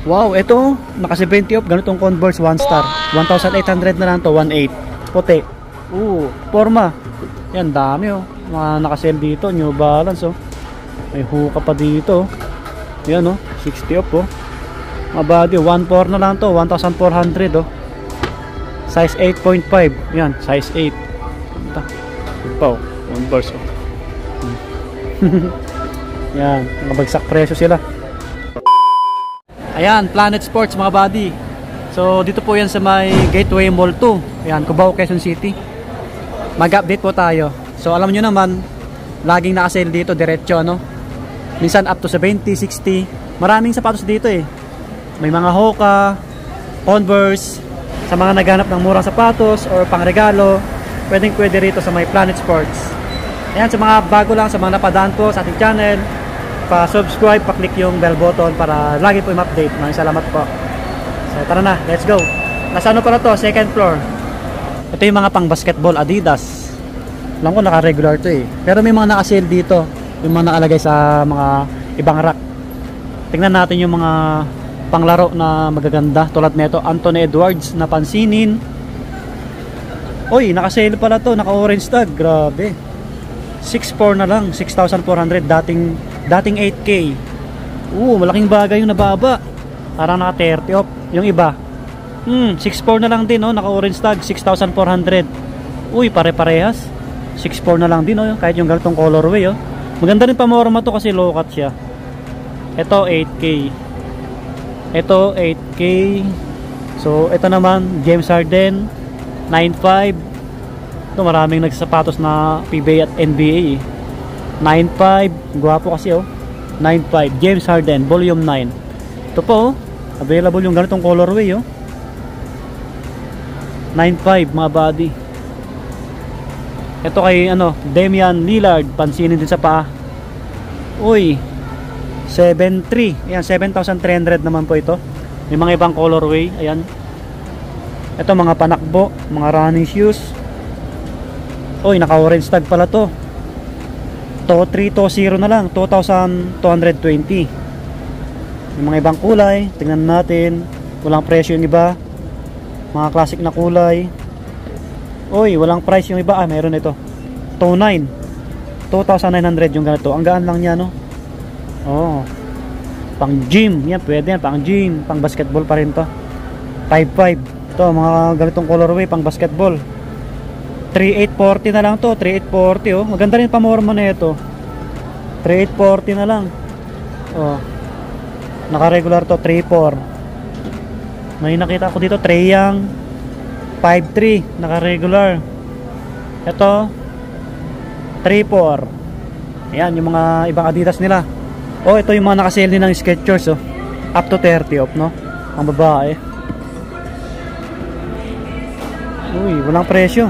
Wow, ito, naka 70 off, ganitong Converse 1 star. 1,800 na lang to, 1.8. Puti. Forma. Yan, dami oh. Mga naka-sale dito, New Balance oh. May hookah pa dito. Yan oh, 60 off oh. Mga body, 1.4 na lang to, 1,400 oh. Size 8.5. Yan, size 8. Ito. Ito oh, Converse oh. Yan, mga bagsak presyo sila. Ayan, Planet Sports mga buddy. So dito po yan sa may Gateway Mall 2. Ayan, Cubao, Quezon City. Mag-update po tayo. So alam nyo naman, laging naka-sale dito, diretso ano. Minsan up to 70, 60. Maraming sapatos dito eh. May mga Hoka, Converse. Sa mga naghanap ng murang sapatos or pangregalo, pwede rito sa may Planet Sports. Ayan, sa mga bago lang, sa mga napadaan po sa ating channel, pa-subscribe, pa-click yung bell button para lagi po i-update. Maraming salamat po. So tara na, let's go. Nasa ano pala to? Second floor. Ito yung mga pang basketball Adidas. Alam ko naka-regular to eh. Pero may mga naka-sale dito. Yung mga nakalagay sa mga ibang rack. Tingnan natin yung mga panglaro na magaganda. Tulad nito, Anthony Edwards na pansinin. Uy, naka-sale pala to. Naka-orange tag. Grabe. 6.4 na lang. 6,400. Dating 8K. Malaking bagay yung nababa. Parang naka 30 off. Yung iba 6.4 na lang din oh. Naka-orange tag. 6,400. Uy, pare-parehas. 6.4 na lang din oh. Kahit yung ganitong colorway oh. Maganda rin pamorma to kasi low cut siya. Ito 8K. Ito 8K. So ito naman James Harden 9.5. Ito maraming nagsasapatos na PBA at NBA 9.5. Gwapo kasi oh. 9.5 James Harden volume 9. Ito po oh. Available yung ganitong colorway oh. 9.5 mga body. Ito kay ano, Damian Lillard, pansinin din sa paa. Uy, 7.3. Ayan, 7,300 naman po ito. May mga ibang colorway. Ayan. Ito mga panakbo, mga running shoes. Uy, naka-orange tag pala to. To 320 na lang, 2,220. May mga ibang kulay, tingnan natin. Walang presyo yung iba. Mga classic na kulay. Uy, walang price yung iba. Meron ito. 2,900 yung ganito. Ang gaan lang niya, no? Pang gym. Yan, pwede yan. Pang gym. Pang basketball pa rin to. 5.5. Ito, mga ganitong colorway. Pang basketball. 3,840 na lang to. 3,840, oh. Maganda rin pamorma na ito. 3,840 na lang. Naka-regular to. 3,400. May nakita ko dito. Treyang 5.3 naka-regular. Ito 3.4. Ayan yung mga ibang Adidas nila. Ito yung mga naka-sale din ng Skechers oh. Up to 30 off no. Ang babae. Uy, walang presyo.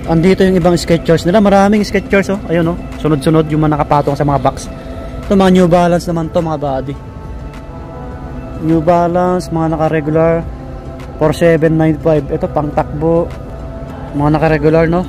Andito yung ibang Skechers nila. Maraming Skechers oh. Ayun oh. Sunod-sunod yung mga nakapatong sa mga box. Ito mga New Balance naman to mga body. New Balance, mga naka-regular 4795. Ito pang takbo. Mga naka-regular no.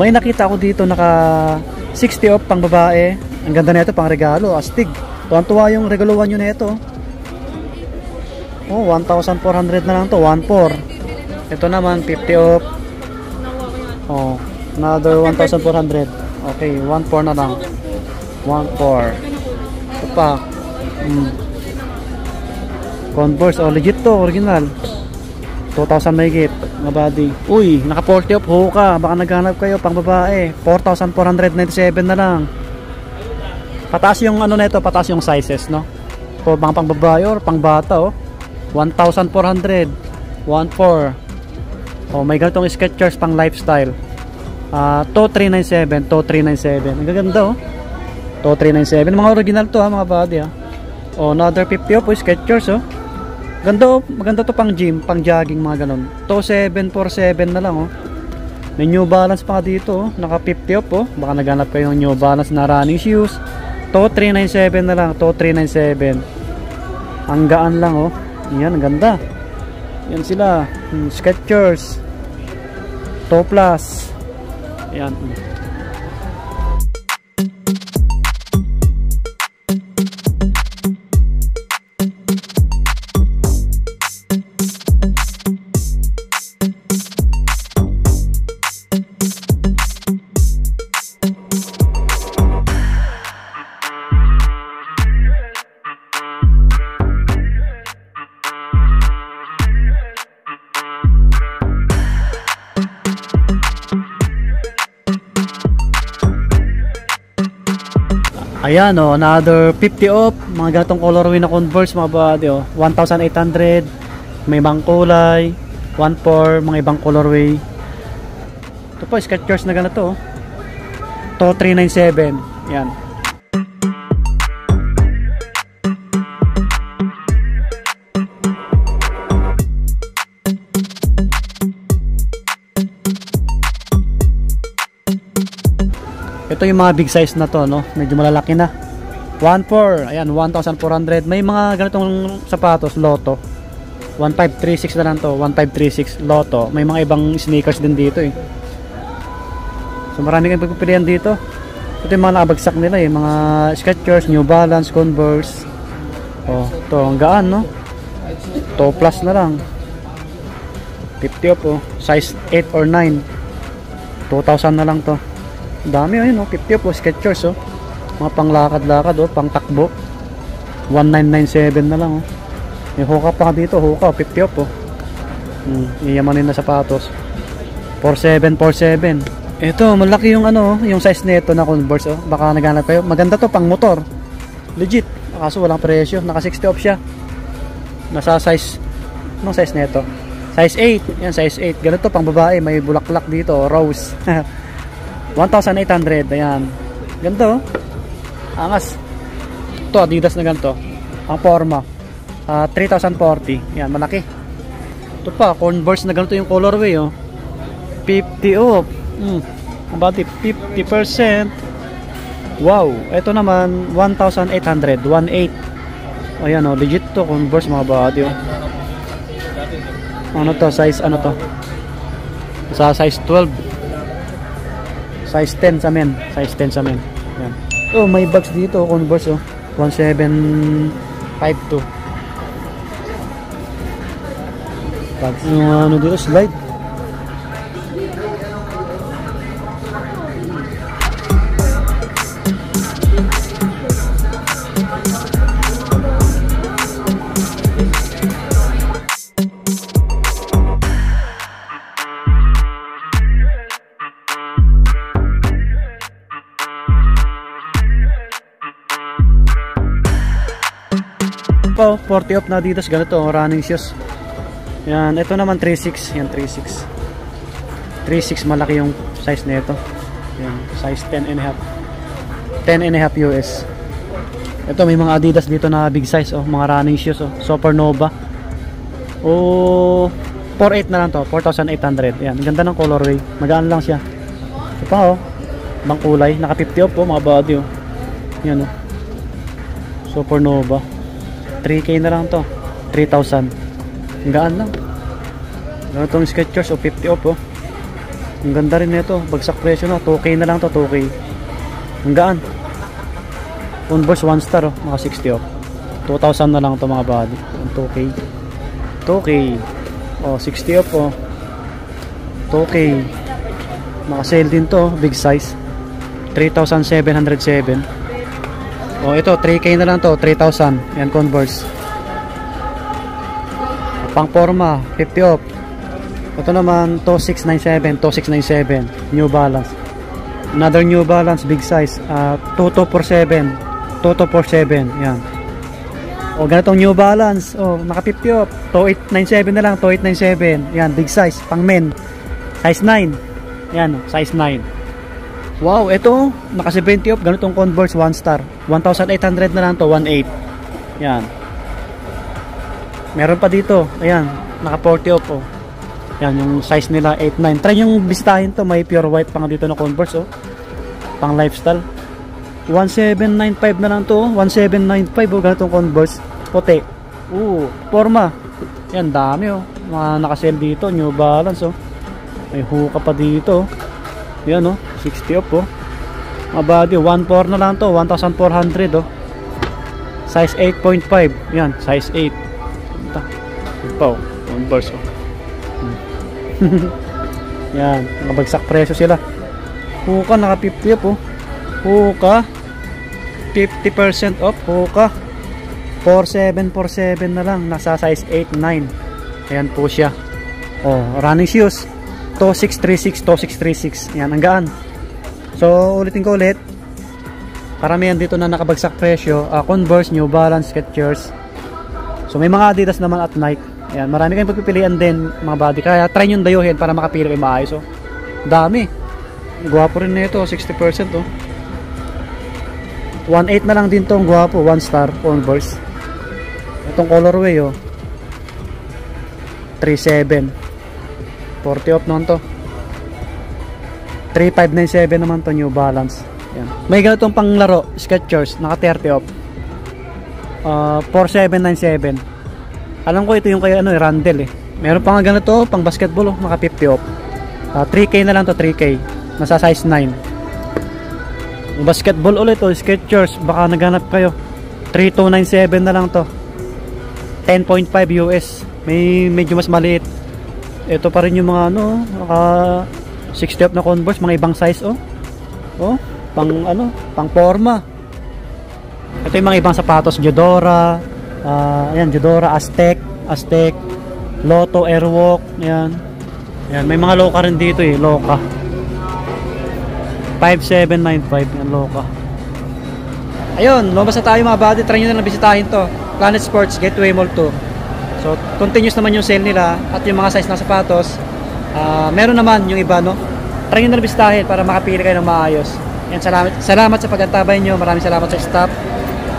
May nakita ako dito naka 60 off pang babae. Ang ganda nito pang regalo, astig. Tuwan-tuwa yung regaluhan nyo nito. Oh, 1,400 na lang to, 1,400. Ito naman 50 off. Oh, another 1,400. Okay, 1,400 na lang. 1,400. Ito pa. Converse, oh legit to, original. 2,000 may git, mga body. Uy, naka 40 off Hoka. Baka naghanap kayo pang babae. 4,497 na lang. Pataas yung ano nito, pataas yung sizes, no? So, mga pang babae or pang bata, oh. 1,400. 1,400. Oh, may ganitong Skechers pang lifestyle. 2,397, 2,397. Ang gaganda, oh. 2,397. Mga original to, ha, mga body, ha. Oh, another 50 off, oh, Skechers, oh. Ganda, oh. Maganda to pang gym, pang jogging, mga ganon. 2,747 na lang, oh. May New Balance pa dito, oh. Naka 50 off, oh. Baka naghanap kayo ng New Balance na running shoes. 2,397 na lang, 2,397. Ang gaan lang, oh. Yan, ang ganda. Yan sila, Skechers 2 Plus. Yan. Ayan, oh, another 50 off. Mga ganitong colorway na Converse, mga body, oh. 1,800. May ibang kulay. 1,400, mga ibang colorway. Ito po, Skechers na ganito, oh. 2,397. Yan. Ito yung mga big size na to, no? Medyo malalaki na. 1,400, ayan, 1,400. May mga ganitong sapatos, Lotto. 1,536 na lang to, 1,536 Lotto. May mga ibang sneakers din dito, eh. So marami kayong pagpipilian dito. Ito yung mga nakabagsak nila, eh. Mga Skechers, New Balance, Converse. Oh, ito, ang gaan, no? 2 Plus na lang. 50 off, oh. Size 8 or 9. 2,000 na lang to. Dami, oh, yun, oh. 50 off, oh. Skechers, oh. Mga panglakad-lakad, oh. Pang takbo. 1,997 na lang, oh. May Hoka pa dito, Hoka, 50 off, oh. Iyamanin na sapatos. 4,747. Ito, malaki yung ano, yung size nito na Converse, oh. Baka naghanap kayo. Maganda to, pang motor. Legit. Kaso walang presyo. Naka 60 off siya. Nasa size, anong size nito? Size 8. Yan, size 8. Ganito pang babae, may bulaklak dito, rose. 1,800. Ayan. Ganito, oh. Angas. Ito, Adidas na ganito. Ang forma. 3,040. Yan, malaki. Ito pa, Converse na ganito yung colorway, oh. 50 off. About 50%. Wow. Ito naman, 1,800. 1,800. Ayan, oh. Legit to, Converse, mga body, oh. Ano to? Size, ano to? Sa size 12. Size 10 sa men. Size 10 sa men. Yan. Oh, may bags dito, Converse, oh. 1,752. Bags. Ano dito, slide. Po, 40 off na Adidas, ganito, running shoes. Yan, ito naman 3.6. Yan, 3.6. 3.6, malaki yung size nito. Yan, size 10 and a half. 10 and a half US. Ito, may mga Adidas dito na big size, oh, mga running shoes, oh. Supernova. Oh, 4.8 na lang to, 4,800. Yan, ganda ng colorway. Magaan lang siya. Ito pa, oh. Ibang kulay, naka 50 off, oh, mga body, oh. Yan, oh. Supernova. 3K na lang to, 3,000. Gaan lang. Ganitong Skechers, o 50 off, oh. Ang ganda rin nito, bagsak presyo na, 2K na lang to, 2K. Ang gaan. Converse 1 star oh, mga 60 off. 2,000 na lang to mga body. 2K. 2K. Oh, 60 off oh. 2K. Mga sale din to, big size. 3,707. Oh, ito 3K na lang to, 3,000. Yan Converse. Pang forma, 50 off. Ito naman 2697, 2697 New Balance. Another New Balance big size, 2247. 2247, yan. O ganitong New Balance, oh, naka 50 off, 2897 na lang, 2897. Yan, big size, pang men. Size 9. Yan, size 9. Wow, ito, naka 70 off, ganitong Converse 1 star. 1,800 na lang to, 1.8. Yan. Meron pa dito, ayan, naka 40 off, oh. Yan, yung size nila 8.9. Try yung bisitahin to, may pure white pa nga dito na Converse, oh. Pang lifestyle. 1795 na lang to, 1795 oh, ganitong Converse puti. Forma. Yan, dami oh. Mga naka-sale dito, New Balance oh. May hookah pa dito. Yan oh, 60 off oh. Mga body, 1.4 na lang to, 1,400 oh. Size 8.5. Yan, size 8. Ito oh, Converse oh. Yan, nabagsak presyo sila. Hookah, naka 50 off oh. Hookah 50% off, Hookah 4747 na lang, nasa size 8-9. Ayan po siya. Oh, running shoes 2636, 2636. Ayan, ang gaan. So ulitin ko ulit, karamihan dito na nakabagsak presyo, Converse, New Balance, Skechers. So may mga Adidas naman at Nike. Ayan, marami kayong pagpipilian din mga body, kaya try nyo dayuhin para makapili kayo maayos oh. Dami, gwapo rin na ito, 60% oh. 1.8 na lang din tong gwapo, 1 star Converse. Itong colorway oh, 3.7, 40 off naman to. 3.597 naman to New Balance. Yan. May ganitong panglaro Skechers, naka 30 off, 4.797. Alam ko ito yung kay ano, Randall eh. Meron pa nga ganito pang basketball oh, naka 50 off. 3K na lang to, 3K, nasa size 9. Basketball ulit oh, Skechers, baka naghanap kayo, 3297 na lang to, 10.5 US. May medyo mas maliit. Ito pa rin yung mga ano, naka 60 off na Converse, mga ibang size oh. Oh, pang ano, pang forma. Ito yung mga ibang sapatos, Diodora, ayan, Diodora, Aztec, Lotto, Airwalk, ayan. Ayan, may mga Loka rin dito eh, Loka 5795, yan Loka. Ayun, lumabas na tayo mga body, try nyo na lang bisitahin to, Planet Sports, Gateway Mall 2. So, continuous naman yung sale nila at yung mga size ng sapatos. Meron naman yung iba, no? Try nyo na lang bisitahin para makapili kayo ng maayos. Yan, salamat sa pag-antabay nyo, maraming salamat sa staff.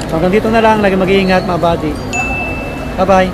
So, hanggang dito na lang, lagi mag-iingat mga body. Bye bye.